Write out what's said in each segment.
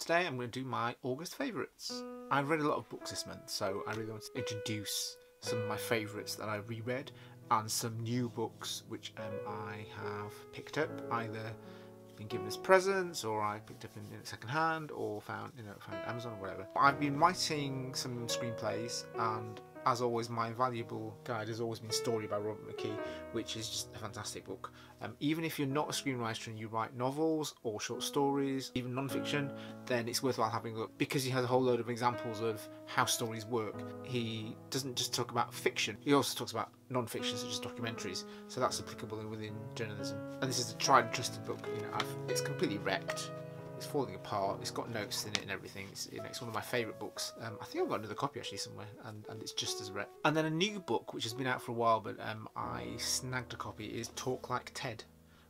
today I'm going to do my August favourites. I've read a lot of books this month, so I really want to introduce some of my favourites that I reread and some new books which I have picked up, either been given as presents or I picked up in second hand or found found Amazon or whatever. I've been writing some screenplays, and as always my valuable guide has always been Story by McKee, which is just a fantastic book. Even if you're not a screenwriter and you write novels or short stories, even non-fiction, then it's worthwhile having a look, because he has a whole load of examples of how stories work. He doesn't just talk about fiction, he also talks about non-fiction such as documentaries, so that's applicable within journalism. And this is a tried and trusted book. It's completely wrecked, it's falling apart, it's got notes in it and everything. It's one of my favourite books. I think I've got another copy actually somewhere, and it's just as wrecked. And then a new book which has been out for a while, but I snagged a copy, is Talk Like TED,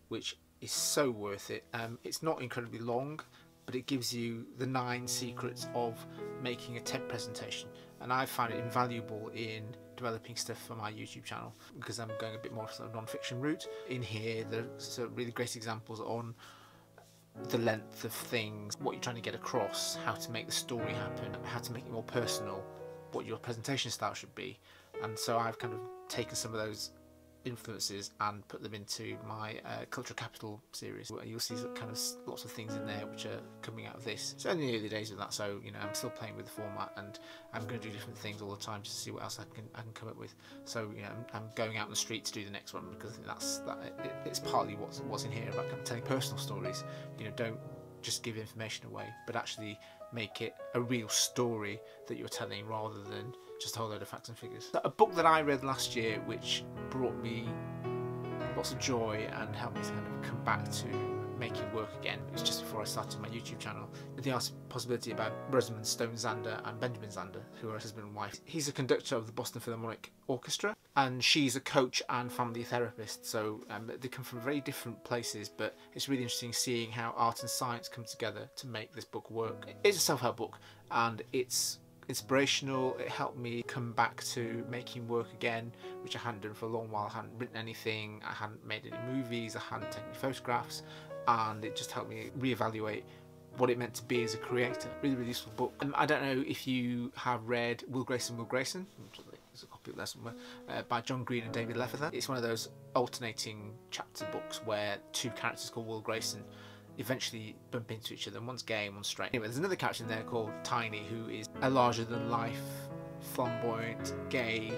which is so worth it. It's not incredibly long, but it gives you the 9 secrets of making a TED presentation, and I found it invaluable in developing stuff for my YouTube channel, because I'm going a bit more sort of non-fiction route. In here there's some really great examples on the length of things, what you're trying to get across, how to make the story happen, how to make it more personal, what your presentation style should be. And so I've kind of taken some of those influences and put them into my Cultural Capital series, where you'll see kind of lots of things in there which are coming out of this. It's only the early days of that, so I'm still playing with the format, and I'm going to do different things all the time just to see what else I can come up with. So I'm going out on the street to do the next one, because I think it's partly what's in here about kind of telling personal stories. Don't just give information away, but actually make it a real story that you're telling, rather than just a whole load of facts and figures. A book that I read last year which brought me lots of joy and helped me to kind of come back to making work again, it was just before I started my YouTube channel. The Art Possibility, about Rosamund Zander and Benjamn Zander, who are her husband and wife. He's a conductor of the Boston Philharmonic Orchestra, and she's a coach and family therapist, so they come from very different places, but it's really interesting seeing how art and science come together to make this book work. It's a self-help book, and it's inspirational. It helped me come back to making work again, which I hadn't done for a long while. I hadn't written anything, I hadn't made any movies, I hadn't taken any photographs, and it just helped me reevaluate what it meant to be as a creator. Really, really useful book. I don't know if you have read Will Grayson, there's a copy of that somewhere, by John Green and David Levithan. It's one of those alternating chapter books where 2 characters called Will Grayson eventually bump into each other, and one's gay and one's straight. Anyway, there's another character in there called Tiny, who is a larger-than-life, flamboyant, gay,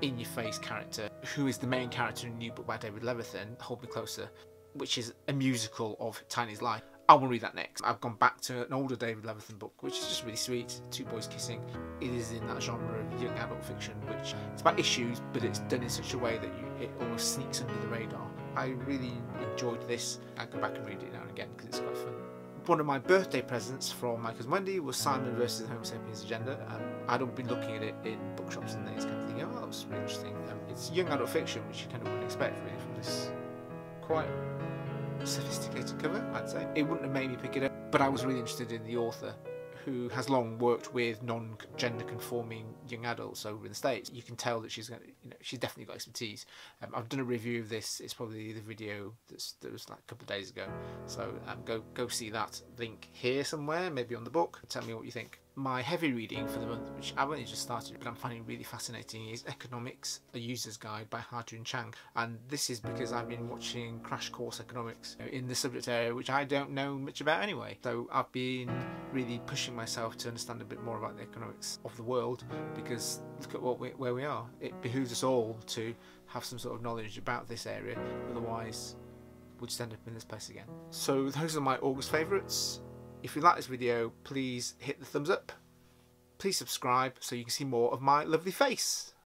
in-your-face character, who is the main character in a new book by David Levithan, Hold Me Closer, which is a musical of Tiny's life. I will read that next. I've gone back to an older David Levithan book, which is just really sweet, 2 boys kissing. It is in that genre of young adult fiction, which it's about issues, but it's done in such a way that it almost sneaks under the radar. I really enjoyed this. I go back and read it now and again because it's quite fun. One of my birthday presents from my cousin Wendy was Simon versus the Homo Sapiens Agenda. I'd been looking at it in bookshops and things, kind of thinking, oh, that was really interesting. It's young adult fiction, which you kind of wouldn't expect really from this quite sophisticated cover, I'd say. It wouldn't have made me pick it up, but I was really interested in the author, who has long worked with non-gender conforming young adults over in the States. You can tell that she's definitely got expertise. I've done a review of this. It's probably the video that was like a couple of days ago, so go see that link here somewhere, maybe on the book. Tell me what you think. My heavy reading for the month, which I've only just started but I'm finding really fascinating, is Economics, a User's Guide by Ha-Joon Chang. And this is because I've been watching Crash Course Economics in the subject area, which I don't know much about anyway. So I've been really pushing myself to understand a bit more about the economics of the world, because look at where we are. It behooves us all to have some sort of knowledge about this area, otherwise we'll just end up in this place again. So those are my August favourites. If you like this video, please hit the thumbs up. Please subscribe so you can see more of my lovely face.